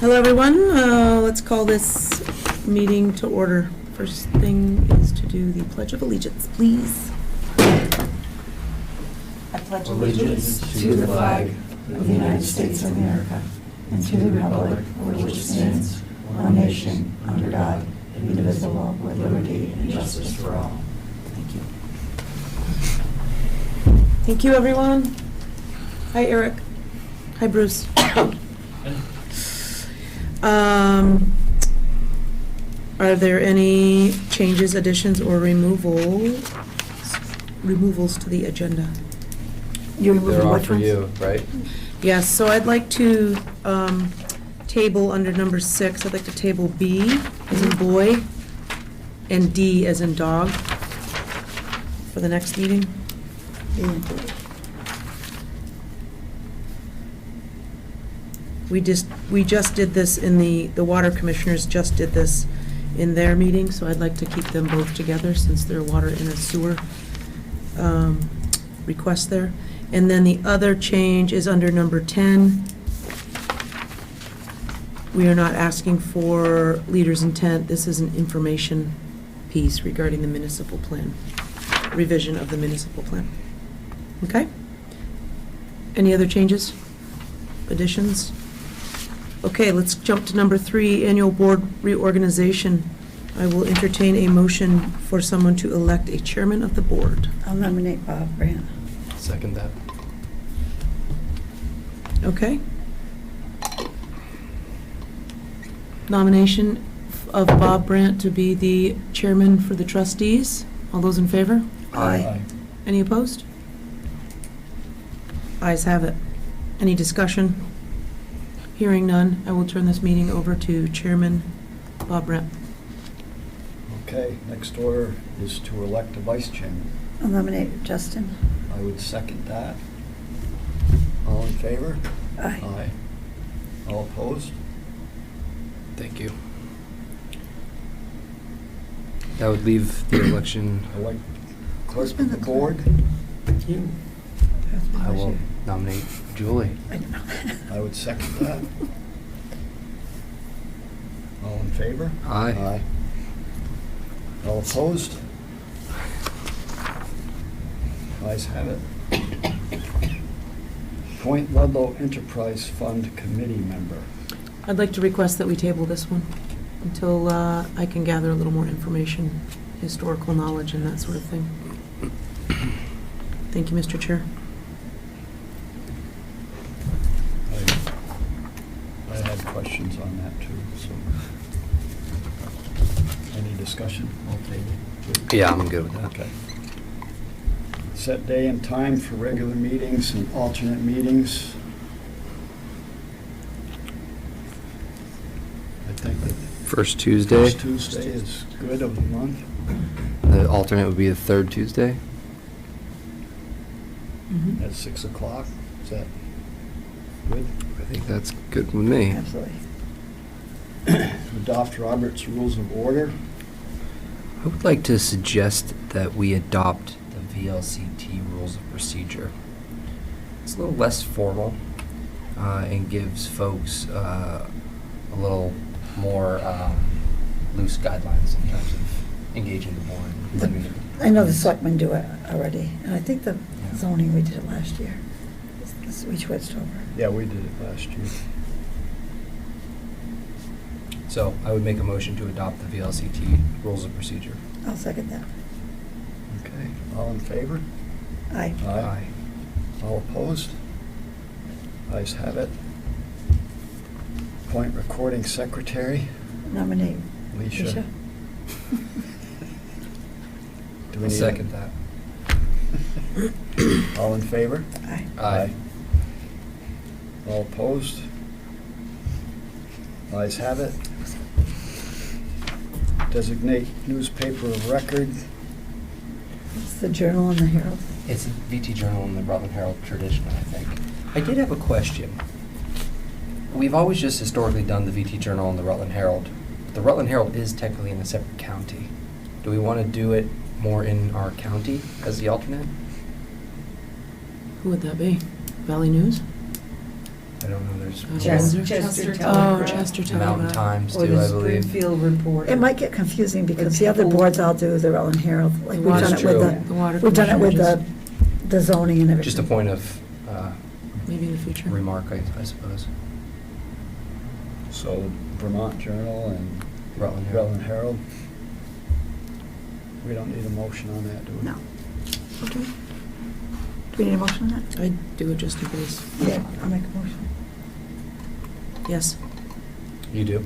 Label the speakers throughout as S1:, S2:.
S1: Hello, everyone. Let's call this meeting to order. First thing is to do the Pledge of Allegiance, please. I pledge
S2: allegiance to the flag of the United States of America and to the republic for which it stands, one nation, under God, indivisible, with liberty and justice for all.
S1: Thank you. Thank you, everyone. Hi, Eric. Hi, Bruce. Are there any changes, additions, or removals to the agenda?
S3: They're all for you, right?
S1: Yes, so I'd like to table under number 6, I'd like to table B as in boy and D as in dog for the next meeting. We just did this in the water commissioners just did this in their meeting, so I'd like to keep them both together since they're water and a sewer request there. And then the other change is under number 10. We are not asking for leader's intent. This is an information piece regarding the municipal plan, revision of the municipal plan. Okay? Any other changes? Additions? Okay, let's jump to number 3, annual board reorganization. I will entertain a motion for someone to elect a chairman of the board.
S2: I'll nominate Bob Brandt.
S3: Second that.
S1: Okay. Nomination of Bob Brandt to be the chairman for the trustees. All those in favor?
S2: Aye.
S1: Any opposed? Ayes have it. Any discussion? Hearing none, I will turn this meeting over to Chairman Bob Brandt.
S4: Okay, next order is to elect a vice chairman.
S2: I'll nominate Justin.
S4: I would second that. All in favor?
S2: Aye.
S4: Aye. All opposed?
S3: Thank you. That would leave the election.
S4: Elect
S2: Who's
S4: clerk
S2: been
S4: of the
S2: the
S4: board.
S2: You.
S3: I will nominate Julie.
S2: I don't know.
S4: I would second that. All in favor?
S3: Aye.
S4: Aye. All opposed? Ayes have it. Appoint Ludlow Enterprise Fund Committee member.
S1: I'd like to request that we table this one until I can gather a little more information, historical knowledge and that sort of thing. Thank you, Mr. Chair.
S4: I had questions on that too, so. Any discussion? I'll table.
S3: Yeah, I'm good with that.
S4: Okay. Set day and time for regular meetings and alternate meetings. I think that
S3: First Tuesday.
S4: first Tuesday is good of the month.
S3: The alternate would be the third Tuesday.
S4: At 6 o'clock. Is that good?
S3: I think that's good with me.
S2: Absolutely.
S4: Adopt Robert's Rules of Order.
S3: I would like to suggest that we adopt the VLCT rules of procedure. It's a little less formal and gives folks a little more loose guidelines in terms of engaging the board.
S2: I know the selectmen do it already, and I think the zoning, we did it last year. We switched over.
S4: Yeah, we did it last year.
S3: So I would make a motion to adopt the VLCT rules of procedure.
S2: I'll second that.
S4: Okay, all in favor?
S2: Aye.
S3: Aye.
S4: All opposed? Ayes have it. Appoint recording secretary.
S2: Nominate
S4: Alicia.
S2: Alicia.
S4: Do we
S3: I'll
S4: need
S3: second that.
S4: All in favor?
S2: Aye.
S3: Aye.
S4: All opposed? Ayes have it. Designate newspaper of record.
S2: It's the Journal and the Herald.
S3: It's a VT Journal and the Rutland Herald traditionally, I think. I did have a question. We've always just historically done the VT Journal and the Rutland Herald. The Rutland Herald is technically in a separate county. Do we want to do it more in our county as the alternate?
S1: Who would that be? Valley News?
S3: I don't know, there's
S2: Chester
S1: Oh,
S2: Telegraph.
S1: Chester
S3: Mountain
S1: Telegraph.
S3: Times
S5: Or
S3: too, I
S5: the
S3: believe.
S5: Springfield Reporter.
S2: It might get confusing because the other boards all do their own Herald. Like we've done it with
S1: The water
S2: we've done it with
S1: commissioner
S2: the zoning and everything.
S3: Just a point of
S1: Maybe in the future.
S3: remark, I suppose.
S4: So Vermont Journal and
S3: Rutland Herald.
S4: Rutland Herald. We don't need a motion on that, do we?
S2: No. Okay. Do we need a motion on that?
S1: I'd do it just in case.
S2: Yeah, I'll make a motion.
S1: Yes.
S3: You do?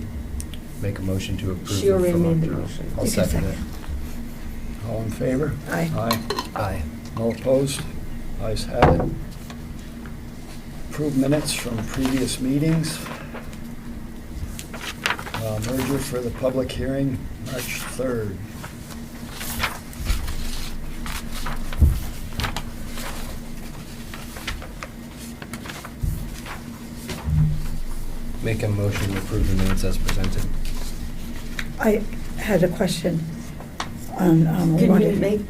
S3: Make a motion to approve.
S5: She already
S3: Vermont
S5: made the
S3: Journal.
S5: motion.
S3: I'll
S2: You can
S3: second it.
S4: All in favor?
S2: Aye.
S4: Aye.
S3: Aye.
S4: No opposed? Ayes have it. Approved minutes from previous meetings. Merger for the public hearing, March 3rd.
S3: Make a motion to approve the minutes as presented.
S2: I had a question on,
S5: Can you
S2: wanted-
S5: make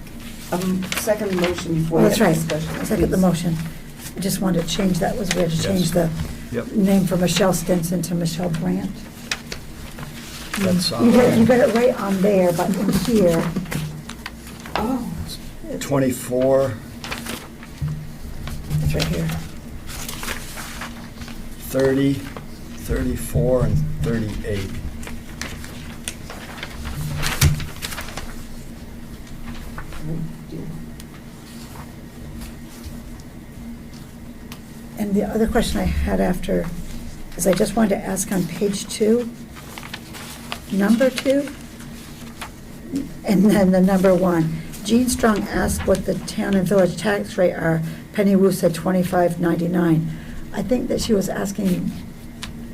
S5: a second motion before?
S2: Oh, that's
S5: the
S2: right.
S5: discussion,
S2: I second the
S5: please?
S2: motion. I just wanted to change, that was weird, to
S4: Yes.
S2: change the
S4: Yep.
S2: name from Michelle Stinson to Michelle Brandt.
S4: That's
S2: You got it right on there, but in here,
S5: Oh,
S4: 24,
S2: it's right here.
S4: 30, 34, and 38.
S2: And the other question I had after is I just wanted to ask on page 2, number 2, and then the number 1. Jean Strong asked what the town and village tax rate are. Penny Wu said $25.99. I think that she was asking,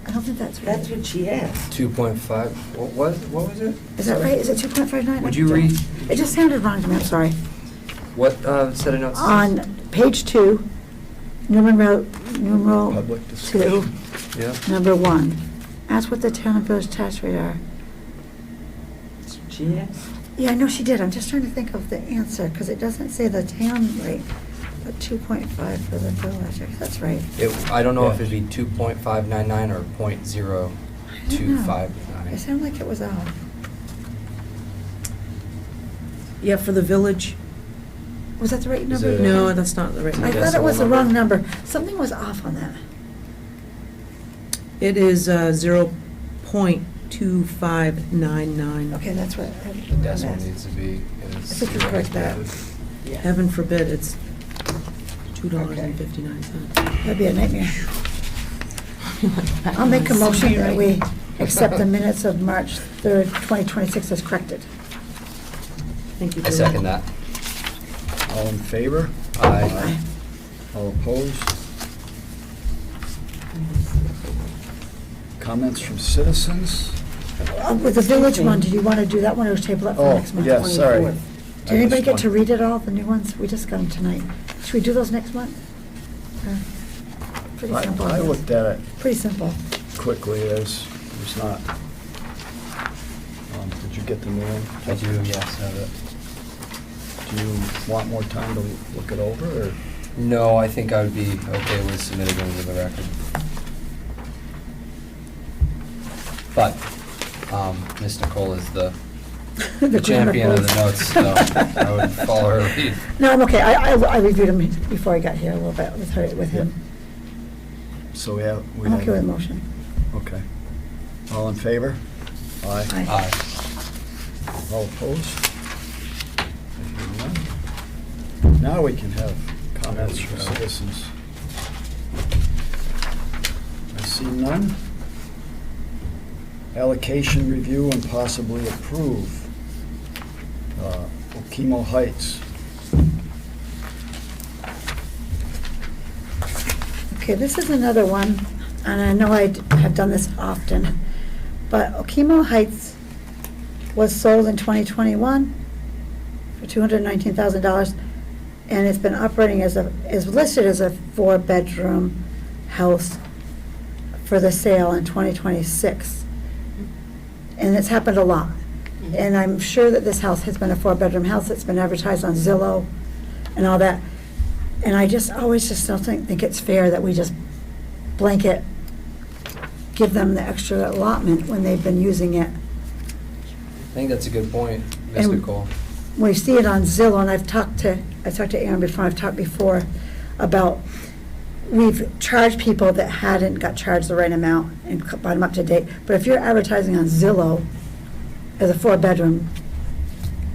S2: I don't think that's right.
S5: that's what she asked.
S3: 2.5, what was it?
S2: Is that right? Is it 2.59?
S3: Would you read
S2: It just sounded wrong to me, I'm sorry.
S3: what set of notes?
S2: On page 2, numeral
S4: Public
S2: 2,
S4: discussion.
S3: Yeah.
S2: number 1. Ask what the town and village tax rate are.
S5: That's what she asked.
S2: Yeah, I know she did. I'm just trying to think of the answer, because it doesn't say the town rate, but 2.5 for the village. I guess that's right.
S3: I don't know if
S4: Yeah.
S3: it'd be 2.599 or
S2: I don't know.
S3: 0.0259.
S2: It sounded like it was off.
S1: Yeah, for the village.
S2: Was that the right
S3: Is
S2: number?
S3: it-
S1: No, that's not the right
S2: I
S1: number.
S2: thought it was the
S3: decimal
S2: wrong
S3: number?
S2: number. Something was off on that.
S1: It is 0.2599.
S2: Okay, that's what.
S3: The decimal needs to be.
S2: If we could correct that.
S5: Yeah.
S1: Heaven forbid, it's $2.59.
S2: That'd be a nightmare. I'll make a motion that we accept the minutes of March 3rd, 2026 as corrected.
S1: Thank you.
S3: I second that.
S4: All in favor?
S3: Aye.
S4: All opposed? Comments from citizens?
S2: With the village one, did you want to do that one or table it for
S4: Oh,
S2: next month?
S4: yes, sorry.
S5: 24th.
S2: Did anybody get to read it all, the new ones? We just got them tonight. Should we do those next month? Pretty simple.
S4: I looked at it
S2: Pretty simple.
S4: quickly, there's not, did you get the new one?
S3: I do, yes. Have it.
S4: Do you want more time to look it over, or?
S3: No, I think I would be okay with submitting them to the record. But Ms. Nicole is the
S2: The
S3: champion of the
S2: chronicles.
S3: notes, so I would follow her lead.
S2: No, I'm okay. I reviewed them before I got here a little bit with her, with him.
S4: So we have.
S2: I'm okay with the motion.
S4: Okay. All in favor? Aye.
S2: Aye.
S3: Aye.
S4: All opposed? I hear none. Now we can have comments from citizens. I see none. Allocation review and possibly approve. Okemo Heights.
S2: Okay, this is another one, and I know I have done this often, but Okemo Heights was sold in 2021 for $219,000, and it's been operating is listed as a 4-bedroom house for the sale in 2026. And it's happened a lot. And I'm sure that this house has been a 4-bedroom house. It's been advertised on Zillow and all that. And I just always just don't think it's fair that we just blanket, give them the extra allotment when they've been using it.
S3: I think that's a good point. That's a
S2: And-
S3: good call.
S2: We see it on Zillow, and I've talked to Aaron before, I've talked before about, we've charged people that hadn't got charged the right amount and brought them up to date. But if you're advertising on Zillow as a 4-bedroom,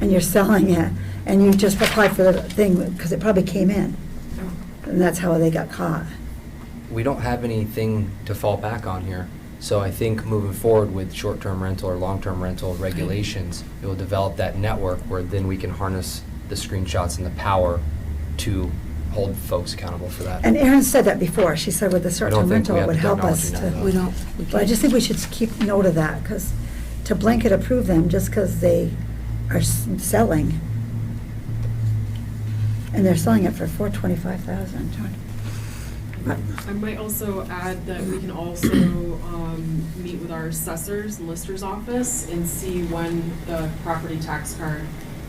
S2: and you're selling it, and you just applied for the thing, because it probably came in, and that's how they got caught.
S3: We don't have anything to fall back on here. So I think moving forward with short-term rental or long-term rental regulations, it will develop that network where then we can harness the screenshots and the power to hold folks accountable for that.
S2: And Erin said that before, she said with the
S3: I don't
S2: short-term
S3: think
S2: rental,
S3: we
S2: it
S3: have
S2: would
S3: the
S2: help us
S3: technology
S2: to.
S3: now,
S1: We don't, we
S2: But I
S1: can't.
S2: just think we should keep note of that, because to blanket approve them just because they are selling, and they're selling it for $425,000.
S6: I might also add that we can also meet with our assessors and listers office and see when the property tax card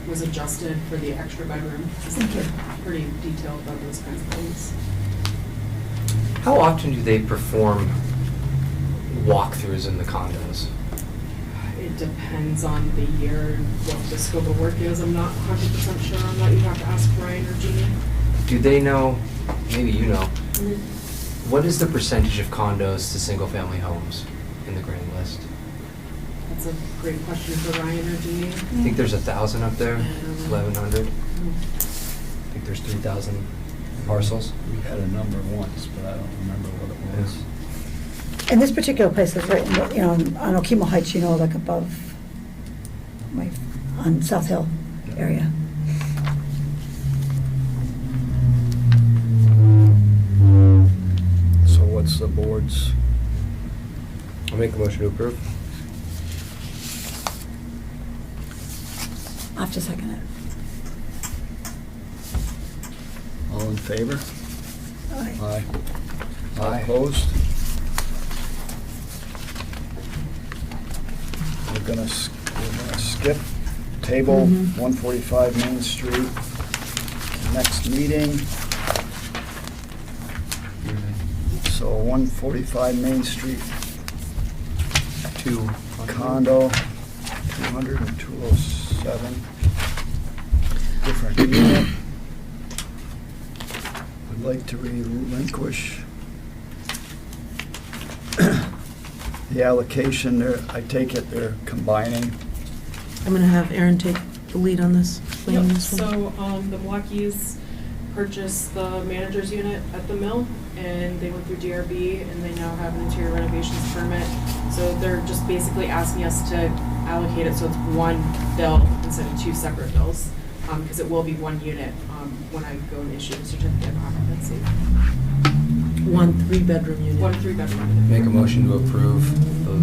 S6: was adjusted for the extra bedroom.
S2: Thank you.
S6: Pretty detailed about those kinds of things.
S3: How often do they perform walkthroughs in the condos?
S6: It depends on the year and what the scope of work is. I'm not 100% sure on that. You'd have to ask Brian or Jeannie.
S3: Do they know, maybe you know, what is the percentage of condos to single-family homes in the grand list?
S6: That's a great question for Ryan or Jeannie.
S3: I think there's 1,000 up there, 1,100. I
S6: Mm.
S3: think there's 3,000 parcels.
S4: We had a number once, but I don't remember what it was.
S2: And this particular place is right, on Okemo Heights, like above, on South Hill area.
S4: So what's the board's?
S3: I'll make a motion to approve.
S2: I'll have to second it.
S4: All in favor?
S2: Aye.
S4: Aye. All
S3: Aye.
S4: opposed? We're gonna skip table
S1: Mhm.
S4: 145 Main Street. Next meeting. So 145 Main Street, condo, 200 and 207. Different unit. Would like to relinquish the allocation there. I take it they're combining.
S1: I'm gonna have Erin take the lead on this, explaining
S6: Yep,
S1: this one.
S6: so, the Milwaukee's purchased the manager's unit at the mill, and they went through DRB, and they now have an interior renovations permit. So they're just basically asking us to allocate it so it's one bill instead of two separate bills, because it will be one unit, when I go and issue the certificate of occupancy.
S1: One 3-bedroom unit.
S6: One 3-bedroom unit.
S3: Make a motion to approve the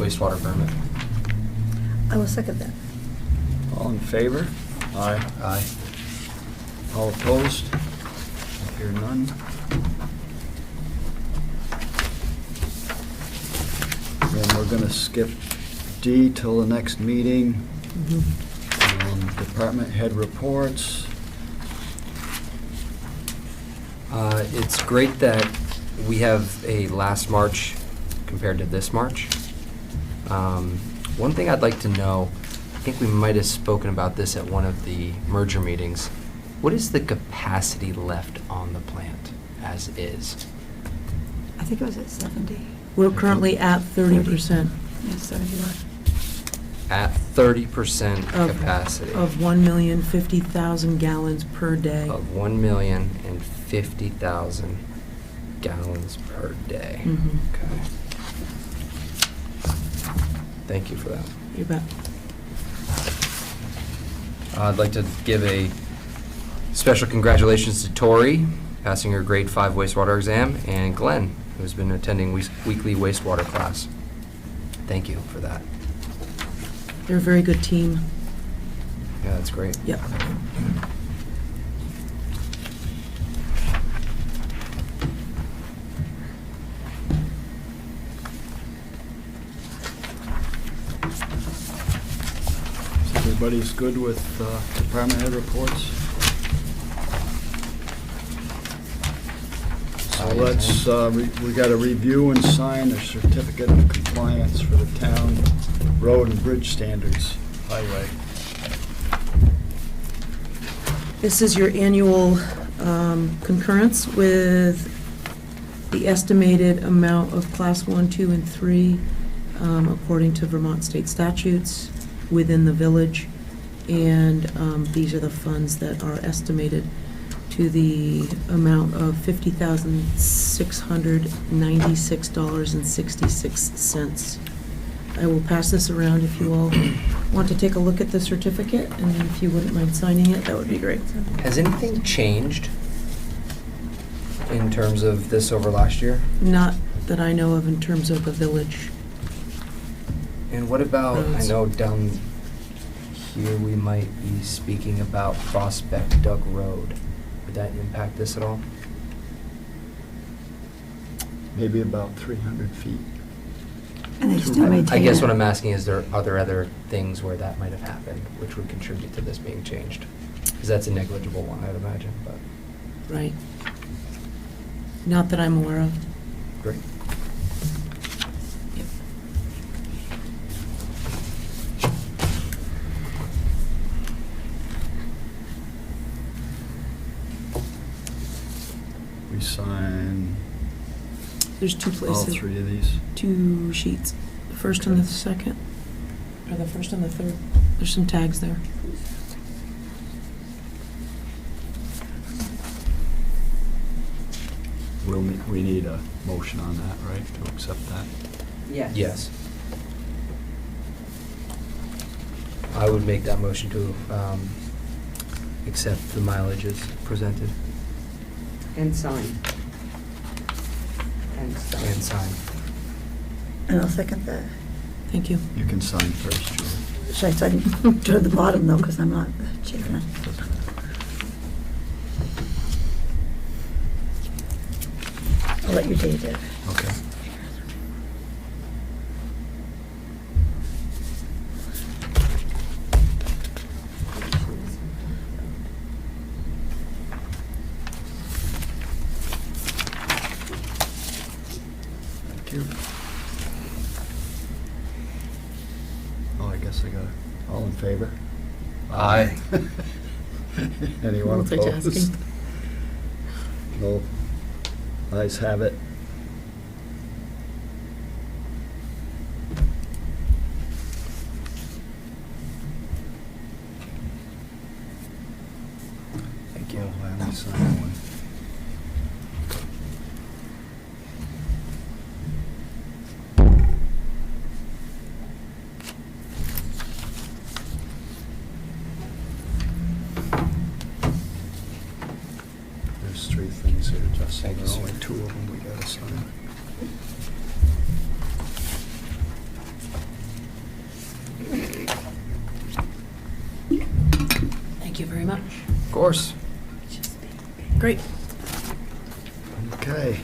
S3: wastewater permit.
S2: I will second that.
S4: All in favor? Aye.
S3: Aye.
S4: All opposed? I hear none. Then we're gonna skip D till the next meeting.
S1: Mhm.
S4: Department head reports.
S3: It's great that we have a last March compared to this March. One thing I'd like to know, I think we might have spoken about this at one of the merger meetings. What is the capacity left on the plant as is?
S2: I think it was at 70.
S1: We're currently at 30%
S2: Yeah, 71.
S3: At 30%
S1: of,
S3: capacity
S1: of 1,050,000 gallons per day.
S3: of 1,050,000 gallons per day.
S1: Mhm.
S3: Okay. Thank you for that.
S1: You bet.
S3: I'd like to give a special congratulations to Tori, passing her grade 5 wastewater exam, and Glenn, who's been attending weekly wastewater class. Thank you for that.
S1: They're a very good team.
S3: Yeah, that's great.
S1: Yep.
S4: So everybody's good with department head reports? So let's, we got to review and sign a certificate of compliance for the town road and bridge standards highway.
S1: This is your annual concurrence with the estimated amount of Class 1, 2, and 3, according to Vermont state statutes, within the village. And these are the funds that are estimated to the amount of $50,696.66. I will pass this around if you all want to take a look at the certificate, and then if you wouldn't mind signing it, that would be great.
S3: Has anything changed in terms of this over last year?
S1: Not that I know of in terms of the village.
S3: And what about, I
S1: Roads.
S3: know down here we might be speaking about Prospect Doug Road. Would that impact this at all?
S4: Maybe about 300 feet.
S2: And they still maintain
S3: I guess
S2: it.
S3: what I'm asking is, are there other things where that might have happened, which would contribute to this being changed? Because that's a negligible one, I'd imagine, but,
S1: Right. Not that I'm aware of.
S3: great.
S1: Yep.
S4: We sign
S1: There's two
S4: all
S1: places.
S4: 3 of these.
S1: Two sheets, the first and the second, or the first and the third. There's some tags there.
S4: We need a motion on that, right, to accept that?
S5: Yes.
S3: Yes. I would make that motion to accept the mileages presented
S5: And sign. And sign.
S3: and signed.
S2: And I'll second that.
S1: Thank you.
S4: You can sign first, Julie.
S2: Should I sign toward the bottom, though, because I'm not the chairman? I'll let you date it.
S4: Okay. Thank you. Oh, I guess I got it. All in favor?
S3: Aye.
S4: Anyone opposed?
S1: Multitasking.
S4: No. Ayes have it.
S3: Thank you.
S4: Oh, I only signed one. There's 3 things here, Justin.
S3: Thank you,
S4: There's
S3: sir.
S4: only 2 of them we gotta sign.
S1: Thank you very much.
S3: Of course.
S1: Great.
S4: Okay.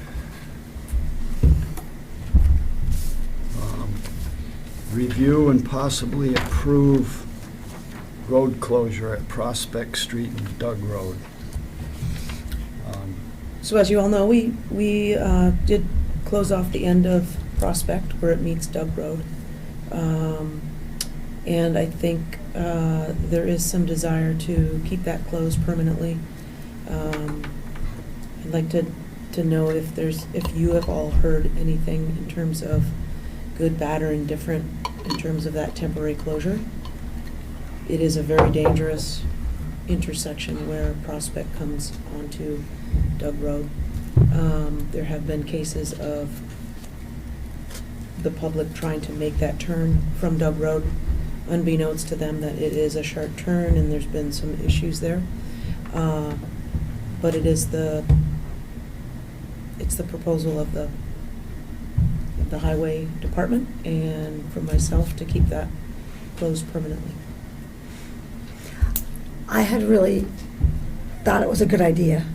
S4: Review and possibly approve road closure at Prospect Street and Doug Road.
S1: So as you all know, we did close off the end of Prospect where it meets Doug Road. And I think there is some desire to keep that closed permanently. I'd like to know if you have all heard anything in terms of good, bad, or indifferent in terms of that temporary closure. It is a very dangerous intersection where Prospect comes onto Doug Road. There have been cases of the public trying to make that turn from Doug Road, unbeknownst to them that it is a sharp turn and there's been some issues there. But it's the proposal of the highway department and for myself to keep that closed permanently.
S2: I had really thought it was a good idea.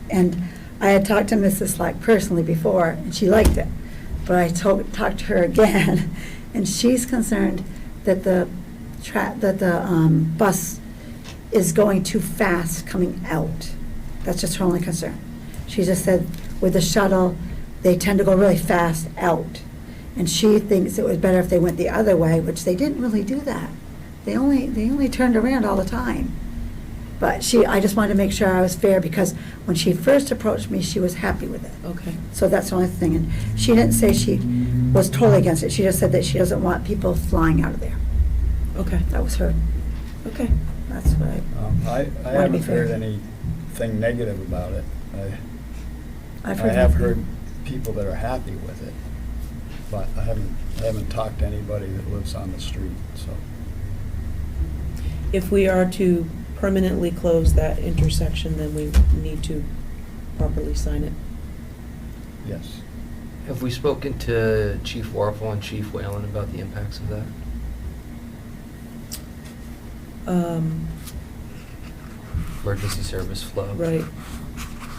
S2: And I had talked to Mrs. Slack personally before, and she liked it. But I talked to her again, and she's concerned that the bus is going too fast coming out. That's just her only concern. She just said, with the shuttle, they tend to go really fast out. And she thinks it was better if they went the other way, which they didn't really do that. They only turned around all the time. But I just wanted to make sure I was fair, because when she first approached me, she was happy with it.
S1: Okay.
S2: So that's the only thing. And she didn't say she was totally against it. She just said that she doesn't want people flying out of there.
S1: Okay.
S2: That was her.
S1: Okay.
S2: That's what I
S4: I
S2: to be
S4: haven't
S2: fair.
S4: heard anything negative about it.
S2: I've
S4: I
S2: heard.
S4: have
S2: nothing.
S4: heard people that are happy with it, but I haven't talked to anybody that lives on the street, so.
S1: If we are to permanently close that intersection, then we need to properly sign it.
S4: Yes.
S3: Have we spoken to Chief Warfel and Chief Whalen about the impacts of that? Emergency service flow?
S1: Right,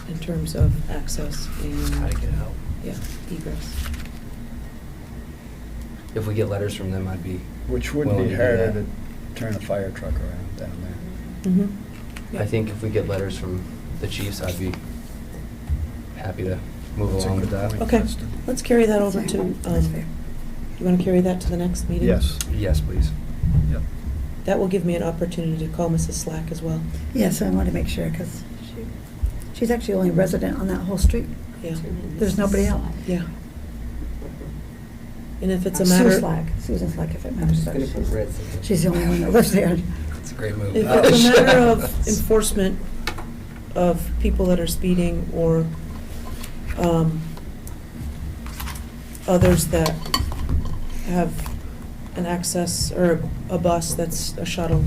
S1: in terms of access
S3: How to
S1: and,
S3: get out.
S1: yeah, egress.
S3: If we get letters from them, I'd be
S4: Which would
S3: willing
S4: be
S3: to do
S4: harder
S3: that.
S4: to turn a fire truck around down there.
S1: Mm-hmm.
S3: I think if we get letters from the chiefs, I'd be happy to move
S4: That's a
S3: along
S4: good
S3: with that.
S4: point,
S1: Okay,
S4: Kristen.
S1: let's carry that over
S2: That's
S1: to,
S2: fair. That's fair.
S1: you want to carry that to the next meeting?
S4: Yes.
S3: Yes, please.
S4: Yep.
S1: That will give me an opportunity to call Mrs. Slack as well.
S2: Yes, I want to make sure, because she's actually the only resident on that whole street.
S1: Yeah,
S2: There's nobody else.
S1: yeah. And if it's a
S2: Sue
S1: matter,
S2: Slack, Susan Slack, if it
S5: I'm
S2: matters.
S5: just gonna put red.
S2: She's the only one that lives there.
S3: It's a great move.
S1: if it's a matter of enforcement of people that are speeding or others that have an access or a bus that's a shuttle,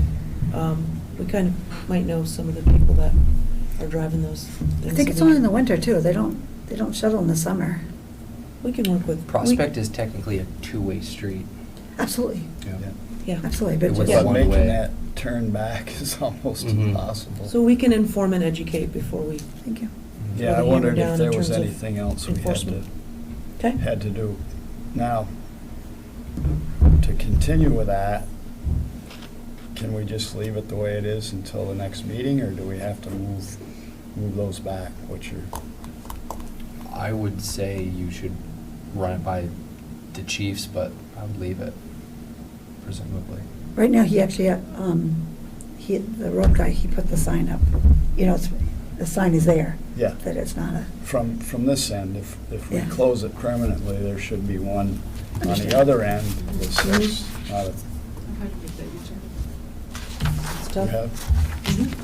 S1: we kind of might know some of the people that are driving those things.
S2: I think it's only in the winter, too. They don't shuttle in the summer.
S1: We can work with.
S3: Prospect is technically a two-way street.
S2: Absolutely,
S4: Yeah.
S1: Yeah.
S2: absolutely.
S3: It
S2: But
S3: was
S2: just,
S4: But
S3: one
S4: making
S3: way.
S4: that turn back is almost
S3: Mhm.
S4: impossible.
S1: So we can inform and educate before we,
S2: thank you.
S4: Yeah, I
S1: hammer
S4: wondered
S1: down
S4: if
S1: in
S4: there was
S1: terms of
S4: anything else we
S1: enforcement.
S4: had
S1: okay?
S4: to do. Now, to continue with that, can we just leave it the way it is until the next meeting, or do we have to move those back? What's your,
S3: I would say you should run it by the chiefs, but I would leave it, presumably.
S2: Right now, he actually, the road guy, he put the sign up. You know, the sign is there,
S4: yeah,
S2: that it's not a,
S4: from this end, if we
S2: Yeah.
S4: close it permanently, there should be one on
S2: Understand.
S4: the other end that says, not a,
S6: How do you make that U-turn?
S1: It's
S4: you
S1: tough.
S4: have?
S1: Mhm.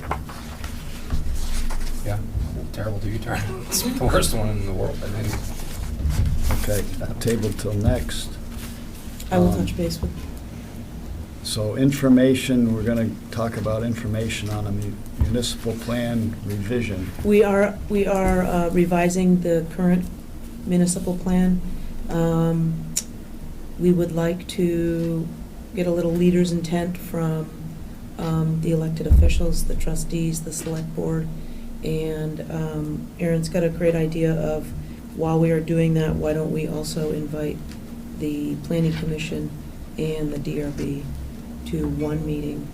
S3: Yeah, terrible to U-turn. It's the worst one in the world, I think.
S4: Okay, table till next.
S1: I will
S4: Um,
S1: touch base with,
S4: So information, we're going to talk about information on a municipal plan revision.
S1: we are revising the current municipal plan. We would like to get a little leader's intent from the elected officials, the trustees, the select board. And Erin's got a great idea of, while we are doing that, why don't we also invite the planning commission and the DRB to one meeting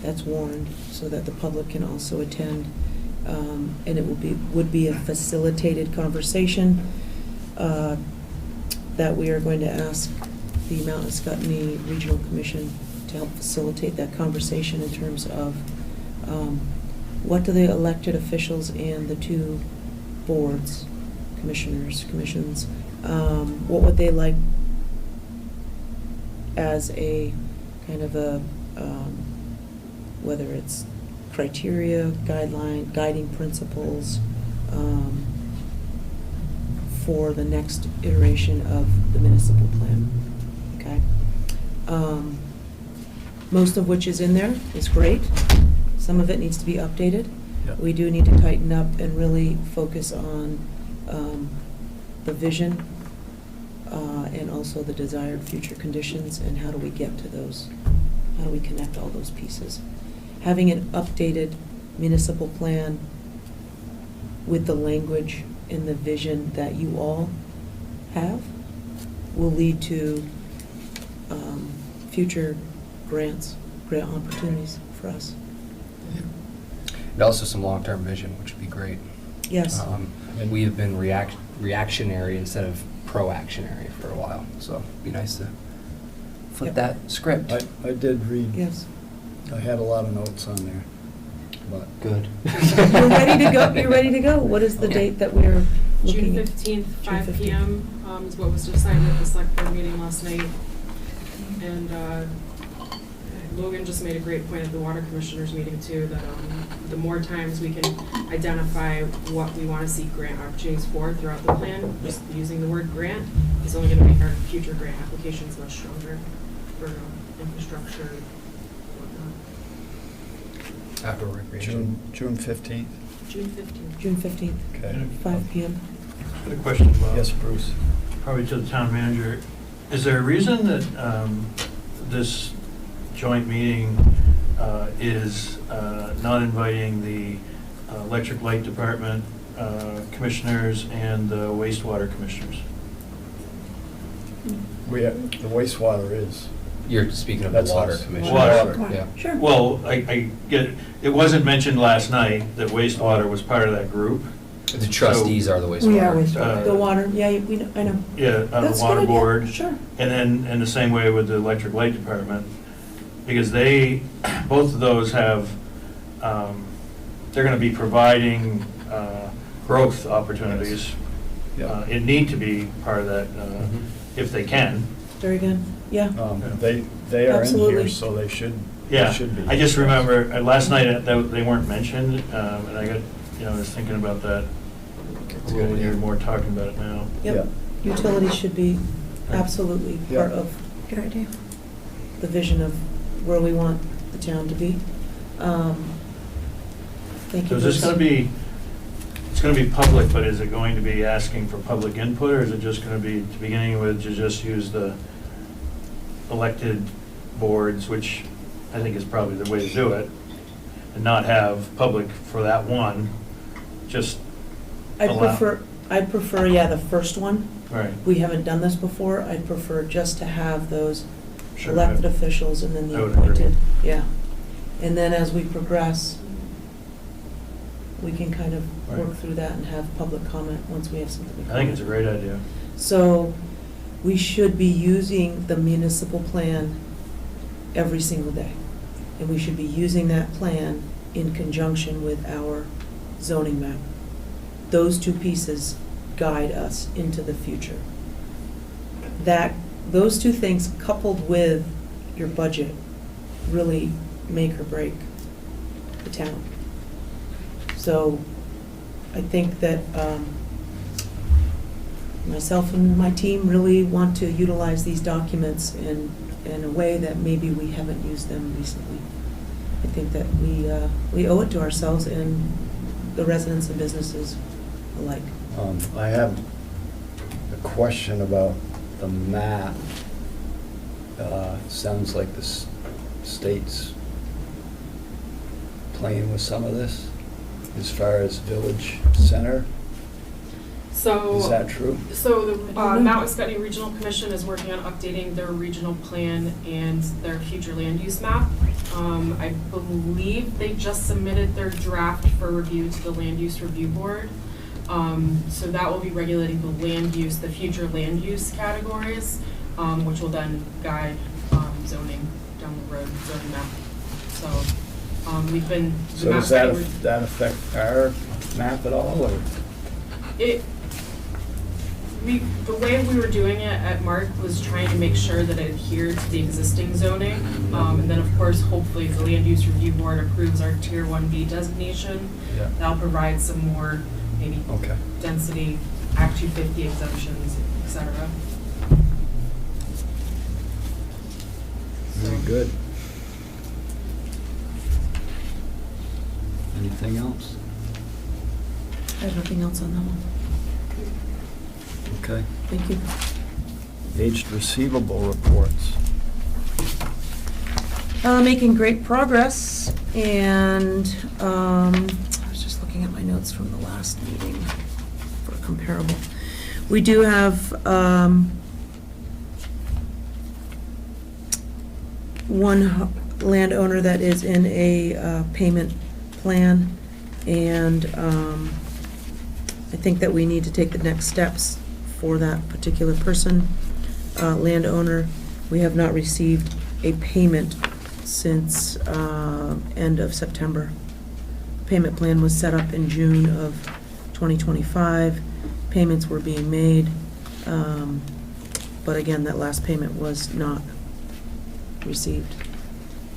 S1: that's warned, so that the public can also attend. And it would be a facilitated conversation that we are going to ask the Mount Scottney Regional Commission to help facilitate that conversation in terms of what do the elected officials and the two boards, commissions, what would they like as a kind of a, whether it's criteria, guiding principles, for the next iteration of the municipal plan, okay? Most of which is in there, is great. Some of it needs to be updated.
S4: Yep.
S1: We do need to tighten up and really focus on the vision and also the desired future conditions, and how do we get to those? How do we connect all those pieces? Having an updated municipal plan with the language and the vision that you all have will lead to future grant opportunities for us.
S3: And also some long-term vision, which would be great.
S1: Yes.
S3: We have been reactionary instead of proactionary for a while, so it'd be nice to flip
S1: Yep.
S3: that script.
S4: I did read,
S1: Yes.
S4: I had a lot of notes on there, but
S3: Good.
S1: You're ready to go, you're ready to go. What is the
S3: Okay.
S1: date that we're
S6: June
S1: looking at?
S6: 15th,
S1: June
S6: 5
S1: 15th.
S6: PM, is what was decided at the select board meeting last night. And, Logan just made a great point at the water commissioners meeting too, that, the more times we can identify what we wanna see grant opportunities for throughout the plan, just using the word grant is only gonna make our future grant applications much stronger for infrastructure, whatnot.
S3: Outdoor recreation.
S4: June 15th?
S6: June 15th.
S1: June 15th,
S4: Okay.
S1: 5 PM.
S7: Got a question, Bob.
S4: Yes, Bruce?
S7: Probably to the town manager. Is there a reason that this joint meeting is not inviting the electric light department commissioners and the wastewater commissioners?
S4: The wastewater is.
S3: You're speaking of
S4: That's
S3: the water
S4: us.
S3: commission.
S7: Water.
S3: Yeah.
S1: Sure.
S7: Well, I get, it wasn't mentioned last night that wastewater was part of that group.
S3: The trustees are the wastewater.
S2: We are
S1: The water, yeah, we know, I know.
S7: Yeah, on
S1: That's
S7: the
S1: a good
S7: water
S1: idea.
S7: board.
S1: Sure.
S7: And then, and the same way with the electric light department, because they, both of those have, they're gonna be providing growth opportunities. It need to be part of that,
S3: Mhm.
S7: if they can.
S1: Very good, yeah.
S4: They are in
S1: Absolutely.
S4: here, so they should
S7: Yeah,
S4: be.
S7: I just remember, last night, they weren't mentioned, and I got, I was thinking about that
S3: That's
S7: a
S3: a
S7: little
S3: good
S7: when you're
S3: idea.
S7: more talking about it now.
S1: Yep. Utilities should be absolutely
S4: Yeah.
S1: part of
S2: Good idea.
S1: the vision of where we want the town to be. Thank
S7: So
S1: you.
S7: is this
S1: Bruce.
S7: gonna be, it's gonna be public, but is it going to be asking for public input, or is it just gonna be, to beginning with, to just use the elected boards, which I think is probably the way to do it, and not have public for that one, just
S1: I'd
S7: allow-
S1: prefer, yeah, the first one.
S7: Right.
S1: We haven't done this before. I'd prefer just to have those
S7: Sure.
S1: elected officials and then
S7: I
S1: the
S7: would agree.
S1: appointed. Yeah. And then as we progress, we can kind of work
S7: Right.
S1: through that and have public comment once we have something to
S7: I
S1: comment.
S7: think it's a great idea.
S1: So we should be using the municipal plan every single day. And we should be using that plan in conjunction with our zoning map. Those two pieces guide us into the future. Those two things coupled with your budget really make or break the town. So I think that myself and my team really want to utilize these documents in a way that maybe we haven't used them recently. I think that we owe it to ourselves and the residents and businesses alike.
S4: I have a question about the map. Sounds like the state's playing with some of this as far as village center.
S6: So.
S4: Is that true?
S6: So the
S1: I don't know.
S6: Mount Escutney Regional Commission is working on updating their regional plan and their future land use map. I believe they just submitted their draft for review to the Land Use Review Board. So that will be regulating the land use, the future land use categories, which will then guide zoning down the road, zoning map. So we've been. the
S4: So
S6: Mount
S4: does that,
S6: Escutney-
S4: that affect our map at all, or?
S6: The way we were doing it at Mark was trying to make sure that it adhered to the existing zoning. And then, of course, hopefully, if the Land Use Review Board approves our Tier 1B designation,
S4: Yeah.
S6: that'll provide some more, maybe,
S4: Okay.
S6: density, Act 250 exemptions, et cetera.
S4: Very good. Anything else?
S1: I have nothing else on that one.
S4: Okay.
S1: Thank you.
S4: Aged receivable reports.
S1: Making great progress, and I was just looking at my notes from the last meeting for a comparable. We do have one landowner that is in a payment plan, and I think that we need to take the next steps for that particular person, landowner. We have not received a payment since end of September. Payment plan was set up in June of 2025. Payments were being made, but again, that last payment was not received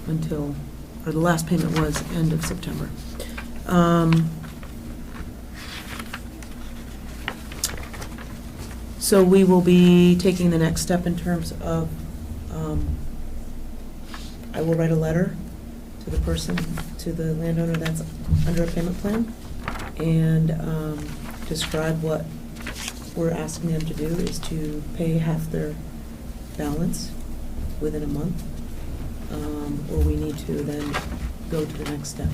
S1: until, or the last payment was end of September. So we will be taking the next step in terms of, I will write a letter to the person, to the landowner that's under a payment plan, and describe what we're asking them to do is to pay half their balance within a month, or we need to then go to the next step.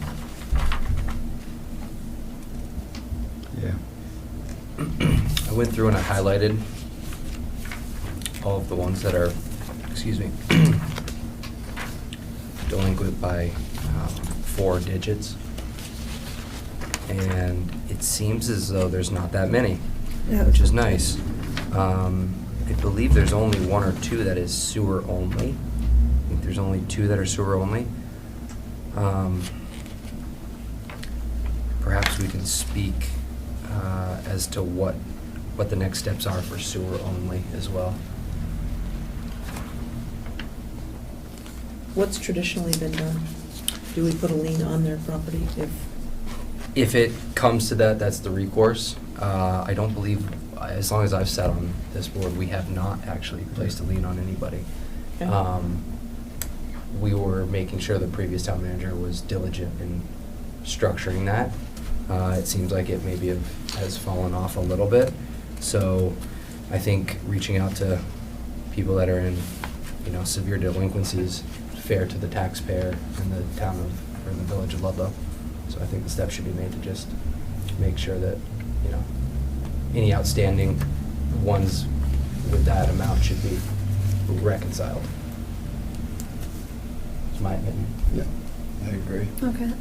S4: Yeah.
S3: I went through and I highlighted all of the ones that are, excuse me, delinquent by 4 digits. And it seems as though there's not that many, which is nice. I believe there's only 1 or 2 that is sewer only. I think there's only 2 that are sewer only. Perhaps we can speak as to what the next steps are for sewer only as well.
S1: What's traditionally been done? Do we put a lien on their property
S3: If it comes to that, that's the recourse. I don't believe, as long as I've sat on this board, we have not actually placed a lien on anybody.
S1: Okay.
S3: We were making sure the previous town manager was diligent in structuring that. It seems like it maybe has fallen off a little bit. So I think reaching out to people that are in, severe delinquencies, fair to the taxpayer in the town of, or in the village of Ludlow. So I think the steps should be made to just make sure that, any outstanding ones with that amount should be reconciled. That's my opinion.
S4: Yeah, I agree.
S2: Okay.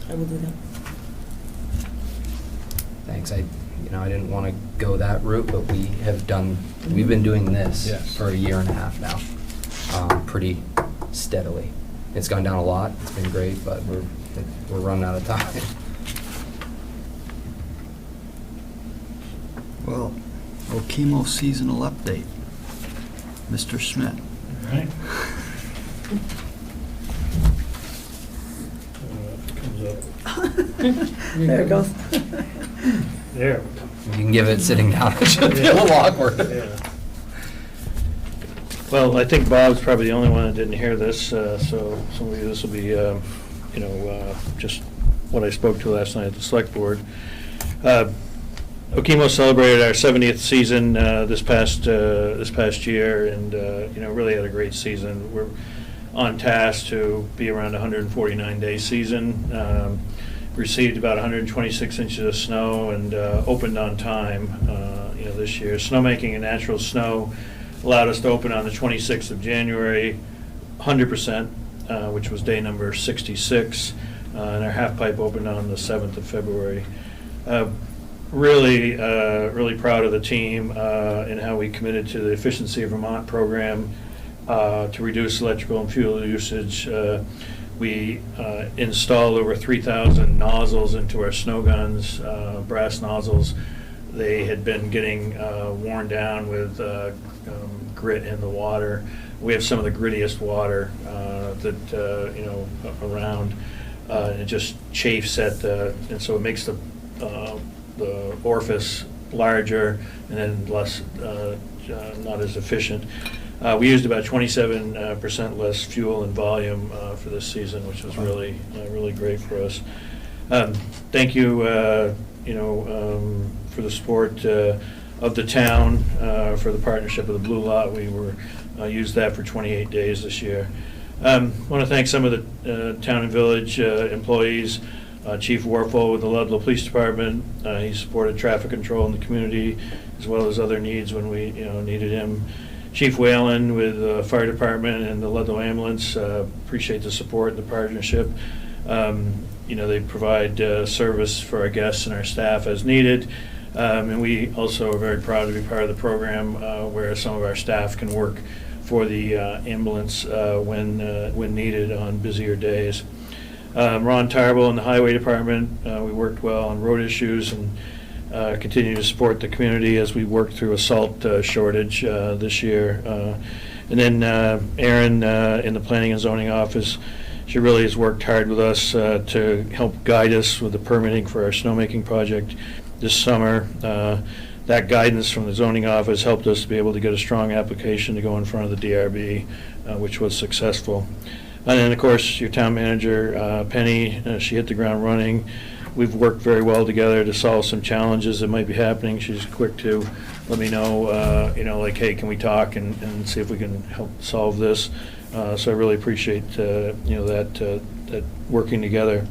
S1: I will do that.
S3: Thanks. I didn't want to go that route, but we've been doing this
S4: Yes.
S3: for a year and a half now, pretty steadily. It's gone down a lot. It's been great, but we're running out of time.
S4: Well, Okemo seasonal update. Mr. Schmidt.
S7: All right. Comes up.
S2: There it goes.
S7: There.
S3: You can give it sitting down. It should be a little awkward.
S7: Yeah. Well, I think Bob's probably the only one that didn't hear this, so some of you, this will be, just what I spoke to last night at the select board. Okemo celebrated our 70th season this past year, and really had a great season. We're on task to be around a 149-day season. Received about 126 inches of snow and opened on time. This year, snowmaking and natural snow allowed us to open on the 26th of January, 100%, which was day number 66, and our half pipe opened on the 7th of February. Really proud of the team and how we committed to the Efficiency of Vermont program to reduce electrical and fuel usage. We installed over 3,000 nozzles into our snow guns, brass nozzles. They had been getting worn down with grit in the water. We have some of the grittiest water around. It just chafes and so it makes the orifice larger and then less, not as efficient. We used about 27% less fuel and volume for this season, which was really great for us. Thank you, for the support of the town, for the partnership of the Blue Lot. We used that for 28 days this year. Want to thank some of the town and village employees. Chief Warfel with the Ludlow Police Department. He supported traffic control in the community as well as other needs when we needed him. Chief Whalen with the Fire Department and the Ludlow Ambulance. Appreciate the support and the partnership. They provide service for our guests and our staff as needed. And we also are very proud to be part of the program where some of our staff can work for the ambulance when needed on busier days. Ron Tarbell in the Highway Department, we worked well on road issues and continue to support the community as we work through a salt shortage this year. And then Erin in the Planning and Zoning Office, she really has worked hard with us to help guide us with the permitting for our snowmaking project this summer. That guidance from the zoning office helped us to be able to get a strong application to go in front of the DRB, which was successful. And then, of course, your town manager, Penny, she hit the ground running. We've worked very well together to solve some challenges that might be happening. She's quick to let me know, like, hey, can we talk and see if we can help solve this? So I really appreciate, that working together.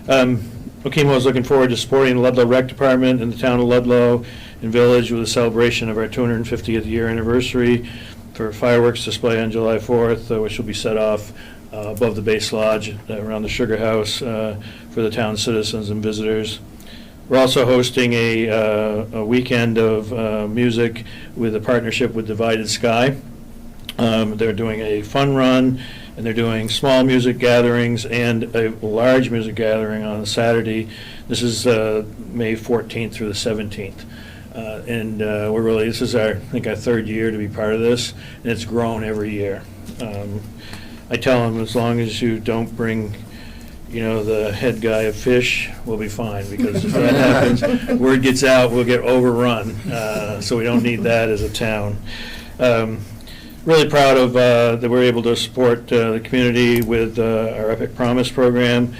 S7: Okemo is looking forward to supporting the Ludlow Rec Department and the town of Ludlow and Village with a celebration of our 250th year anniversary for a fireworks display on July 4th, which will be set off above the base lodge around the Sugar House for the town citizens and visitors. We're also hosting a weekend of music with a partnership with Divided Sky. They're doing a fun run, and they're doing small music gatherings and a large music gathering on a Saturday. This is May 14th through the 17th. And this is our third year to be part of this, and it's grown every year. I tell them, as long as you don't bring, the head guy of fish, we'll be fine, because if that happens, word gets out, we'll get overrun. So we don't need that as a town. Really proud of that we're able to support the community with our Epic Promise program.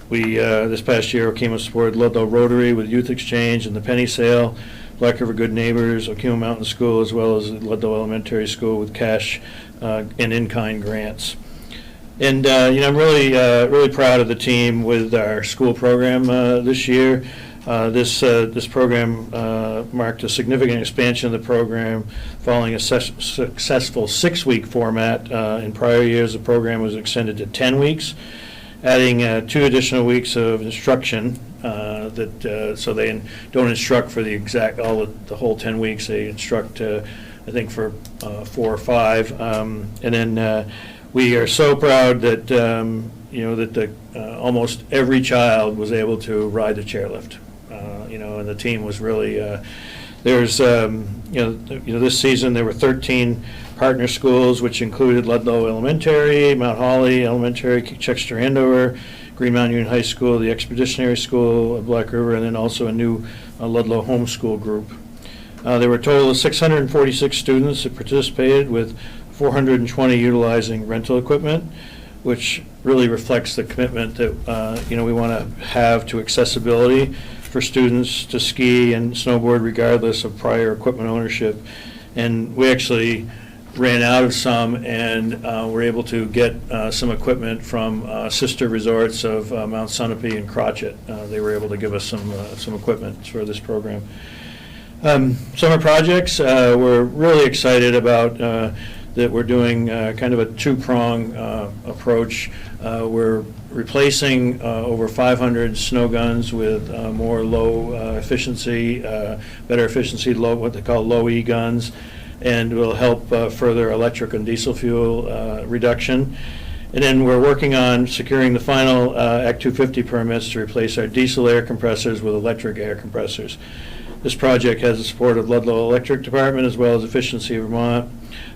S7: We this past year Okemo supported Ludlow Rotary with Youth Exchange and the Penny Sale, Black River Good Neighbors, Okemo Mountain School, as well as Ludlow Elementary School with cash and in-kind grants. And I'm really proud of the team with our school program this year. This program marked a significant expansion of the program following a successful 6-week format. In prior years, the program was extended to 10 weeks, adding 2 additional weeks of instruction so they don't instruct for the whole 10 weeks. They instruct, I think, for 4 or 5. And then we are so proud that that almost every child was able to ride the chairlift. And the team was really, this season there were 13 partner schools, which included Ludlow Elementary, Mount Holly Elementary, Chexter Andover, Green Mountain Union High School, the Expeditionary School of Black River, and then also a new Ludlow homeschool group. There were a total of 646 students that participated, with 420 utilizing rental equipment, which really reflects the commitment that we want to have to accessibility for students to ski and snowboard regardless of prior equipment ownership. And we actually ran out of some and were able to get some equipment from sister resorts of Mount Sunapee and Crotchet. They were able to give us some equipment for this program. Summer projects, we're really excited about that we're doing kind of a 2-prong approach. We're replacing over 500 snow guns with more low efficiency, better efficiency, what they call low E guns, and will help further electric and diesel fuel reduction. And then we're working on securing the final Act 250 permits to replace our diesel air compressors with electric air compressors. This project has the support of Ludlow Electric Department as well as Efficiency Vermont.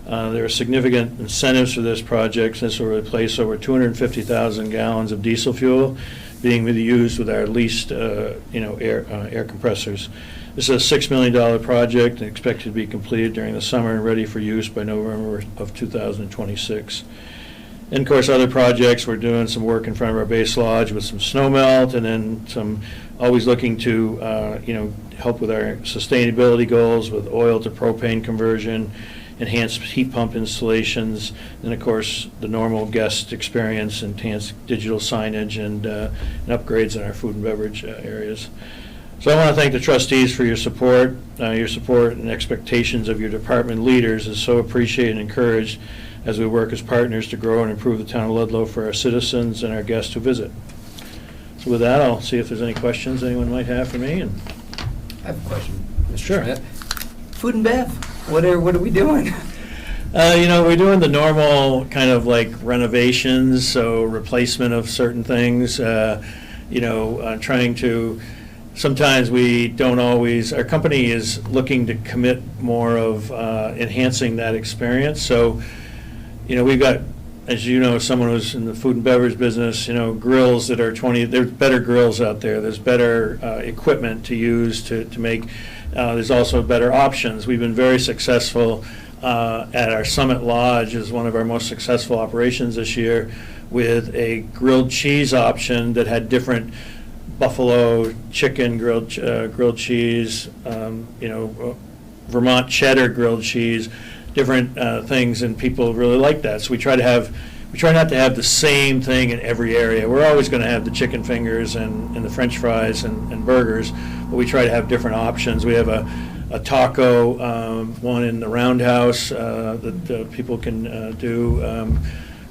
S7: There are significant incentives for this project. This will replace over 250,000 gallons of diesel fuel being used with our leased air compressors. This is a $6 million project and expected to be completed during the summer and ready for use by November of 2026. And of course, other projects, we're doing some work in front of our base lodge with some snow melt, and then always looking to help with our sustainability goals with oil to propane conversion, enhanced heat pump installations, and of course the normal guest experience, enhanced digital signage, and upgrades in our food and beverage areas. So I want to thank the trustees for your support. Your support and expectations of your department leaders is so appreciated and encouraged as we work as partners to grow and improve the town of Ludlow for our citizens and our guests who visit. So with that, I'll see if there's any questions anyone might have for me, and
S3: I have a question, Mr.
S7: Sure.
S3: Schmidt. Food and bev, what are we doing?
S7: we're doing the normal kind of like renovations, so replacement of certain things, trying to, sometimes we don't always, our company is looking to commit more of enhancing that experience. So, we've got, as you know, someone who's in the food and beverage business, grills that are there's better grills out there. There's better equipment to use to make, there's also better options. We've been very successful at our Summit Lodge, is one of our most successful operations this year, with a grilled cheese option that had different buffalo chicken grilled cheese, Vermont cheddar grilled cheese, different things, and people really like that. So we try not to have the same thing in every area. We're always going to have the chicken fingers and the French fries and burgers, but we try to have different options. We have a taco one in the Roundhouse that people can do.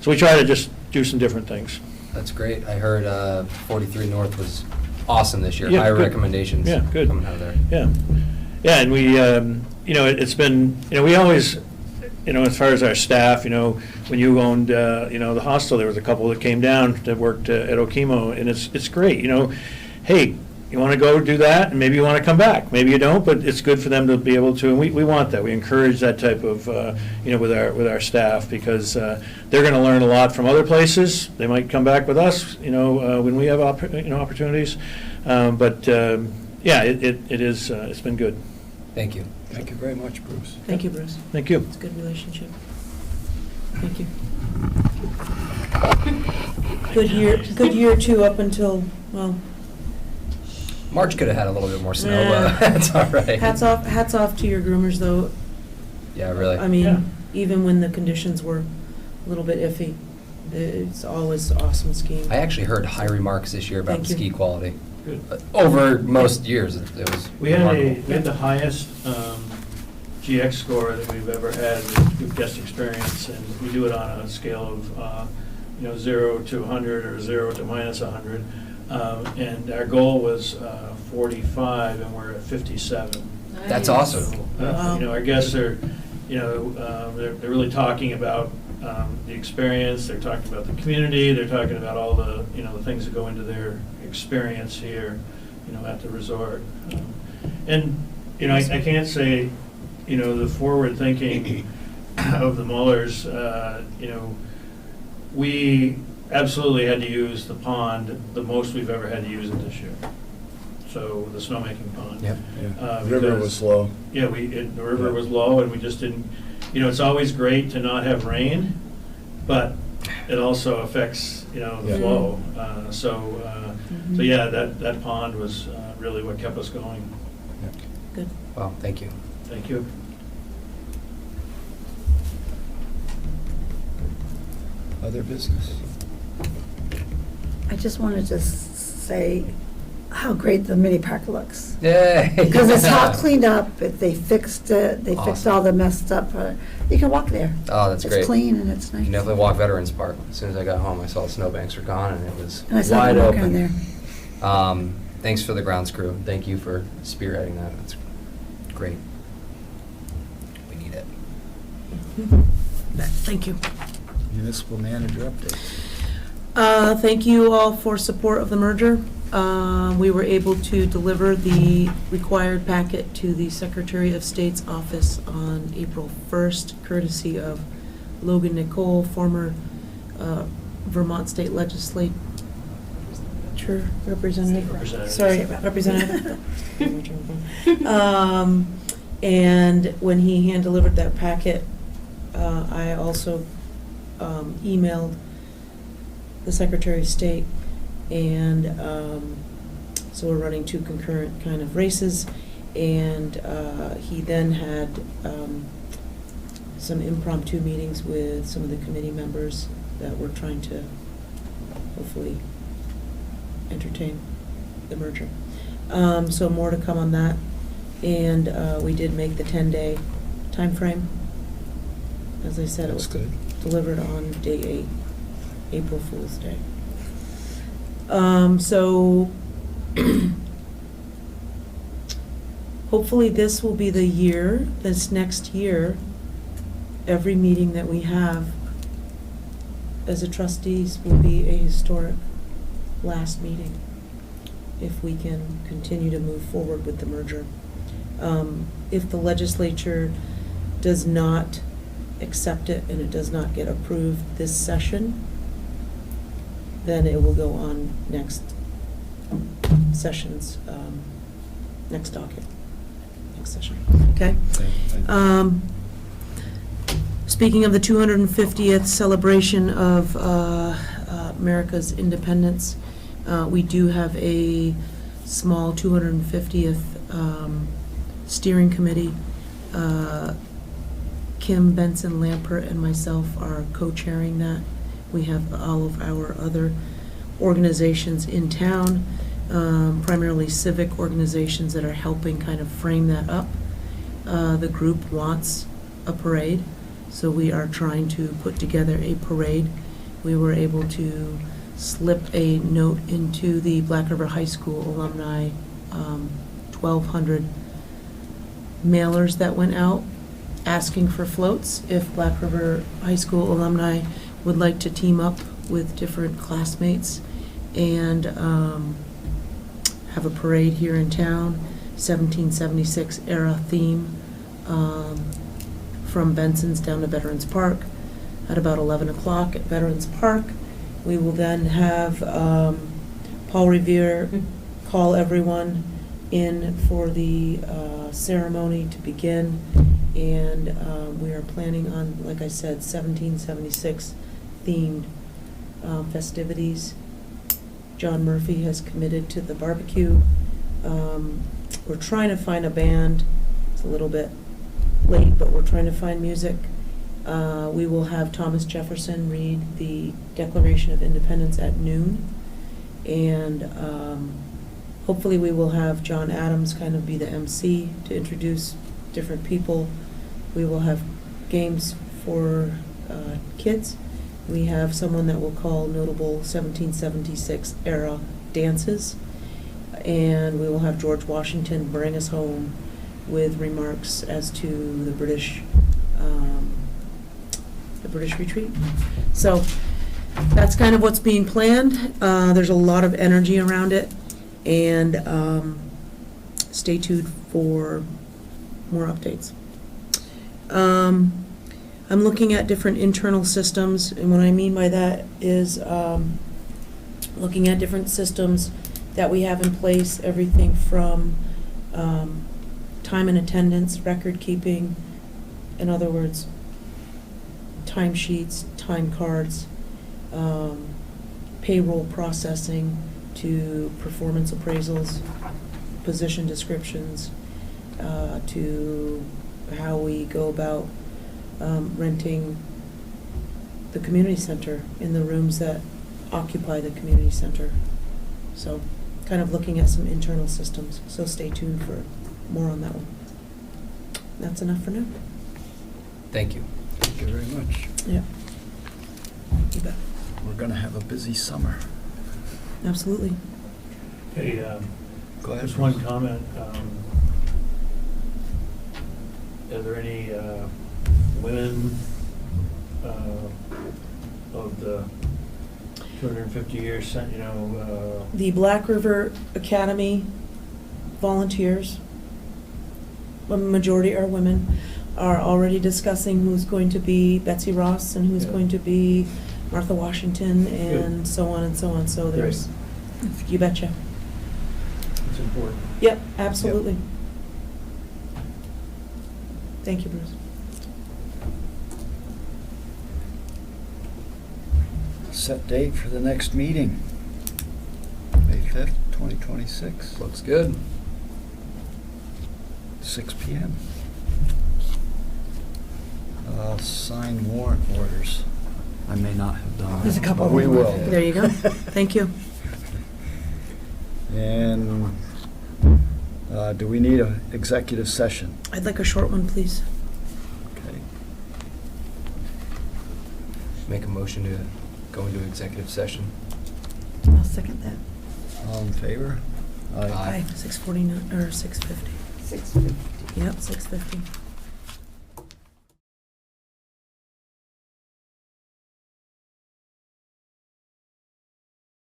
S7: So we try to just do some different things.
S3: That's great. I heard 43 North was awesome this year.
S7: Yeah,
S3: High
S7: good.
S3: recommendations
S7: Yeah, good.
S3: coming out of there.
S7: Yeah, and we, it's been, we always, as far as our staff, when you owned, the hostel, there was a couple that came down that worked at Okemo, and it's great, hey, you want to go do that, and maybe you want to come back. Maybe you don't, but it's good for them to be able to, and we want that. We encourage that type of, with our staff, because they're going to learn a lot from other places. They might come back with us, when we have, opportunities. It is, it's been good.
S3: Thank you.
S4: Thank you very much, Bruce.
S1: Thank you, Bruce.
S7: Thank you.
S1: It's a good relationship. Thank you. Good year too, up until, well,
S3: March could have had a little bit more snow,
S1: Yeah.
S3: but that's all right.
S1: hats off to your groomers, though.
S3: Yeah, really.
S1: I mean,
S7: Yeah.
S1: even when the conditions were a little bit iffy, it's always awesome skiing.
S3: I actually heard high remarks this year about
S1: Thank
S3: the
S1: you.
S3: ski quality.
S7: Good.
S3: Over most years, it was
S7: We had
S3: remarkable.
S7: the highest GX score that we've ever had with guest experience, and we do it on a scale of 0 to 100 or 0 to minus 100. And our goal was 45, and we're at 57.
S3: That's awesome.
S7: So,
S1: Wow.
S7: our guests are, they're really talking about the experience. They're talking about the community. They're talking about all the, the things that go into their experience here, at the resort. And, I can't say, the forward thinking of the Mullers, we absolutely had to use the pond the most we've ever had to use it this year. So the snowmaking pond.
S3: Yep.
S4: Yeah. River
S7: because-
S4: was low.
S7: Yeah, the river was low, and we just didn't, it's always great to not have rain, but it also affects, the
S4: Yeah.
S7: flow. So yeah, that pond was really what kept us going.
S1: Good.
S3: Well, thank you.
S7: Thank you.
S4: Other business?
S2: I just wanted to say how great the mini park looks.
S3: Yay!
S2: Because it's all cleaned up, they fixed it, they fixed
S3: Awesome.
S2: all the messed up, you can walk there.
S3: Oh, that's great.
S2: It's clean and it's
S3: You
S2: nice.
S3: can definitely walk Veterans Park. As soon as I got home, I saw the snowbanks were gone, and it was
S2: And I saw
S3: wide
S2: them walking in
S3: open.
S2: there.
S3: Thanks for the grounds crew. Thank you for spearheading that. That's great. We need it.
S1: Thank you.
S4: Municipal manager update.
S1: Thank you all for support of the merger. We were able to deliver the required packet to the Secretary of State's office on April 1st, courtesy of Logan Nicole, former Vermont State Legislature representative.
S7: Representative.
S1: Sorry, representative. And when he hand-delivered that packet, I also emailed the Secretary of State, and so we're running two concurrent kind of races, and he then had some impromptu meetings with some of the committee members that we're trying to hopefully entertain the merger. So more to come on that, and we did make the 10-day time frame. As I said, it
S4: That's
S1: was
S4: good.
S1: delivered on day 8, April Fool's Day. So hopefully this will be the year, this next year, every meeting that we have as a trustees will be a historic last meeting, if we can continue to move forward with the merger. If the legislature does not accept it and it does not get approved this session, then it will go on next session's, next docket, next session, okay? Speaking of the 250th celebration of America's independence, we do have a small 250th steering committee. Kim Benson Lampert and myself are co-chairing that. We have all of our other organizations in town, primarily civic organizations that are helping kind of frame that up. The group wants a parade, so we are trying to put together a parade. We were able to slip a note into the Black River High School alumni 1,200 mailers that went out asking for floats if Black River High School alumni would like to team up with different classmates and have a parade here in town, 1776 era theme, from Benson's down to Veterans Park at about 11 o'clock at Veterans Park. We will then have Paul Revere call everyone in for the ceremony to begin, and we are planning on, like I said, 1776 themed festivities. John Murphy has committed to the barbecue. We're trying to find a band. It's a little bit late, but we're trying to find music. We will have Thomas Jefferson read the Declaration of Independence at noon, and hopefully we will have John Adams kind of be the MC to introduce different people. We will have games for kids. We have someone that will call notable 1776 era dances, and we will have George Washington bring us home with remarks as to the British retreat. So that's kind of what's being planned. There's a lot of energy around it, and stay tuned for more updates. I'm looking at different internal systems, and what I mean by that is looking at different systems that we have in place, everything from time and attendance, record keeping, in other words, timesheets, time cards, payroll processing, to performance appraisals, position descriptions, to how we go about renting the community center in the rooms that occupy the community center. So kind of looking at some internal systems, so stay tuned for more on that one. That's enough for now.
S3: Thank you.
S4: Thank you very much.
S1: Yeah. You bet.
S4: We're gonna have a busy summer.
S1: Absolutely.
S7: Hey,
S4: Go ahead.
S7: just one comment. Are there any women of the 250 years,
S1: The Black River Academy volunteers, a majority are women, are already discussing who's going to be Betsy Ross and who's
S7: Yeah.
S1: going to be Martha Washington, and so on and so on. So there's, you betcha.
S7: it's important.
S1: Yep, absolutely. Thank you, Bruce.
S4: Set date for the next meeting, May 5th, 2026,
S3: Looks good.
S4: 6 PM. Sign warrant orders. I may not have done that.
S2: There's a couple
S4: but we
S2: of them.
S4: will.
S1: There you go. Thank you.
S4: And do we need an executive session?
S1: I'd like a short one, please.
S4: Okay.
S3: make a motion to go into executive session.
S2: I'll second that.
S4: All in favor?
S3: Aye.
S1: 6:49, or 6:50.
S5: 6:50.
S1: Yep, 6:50.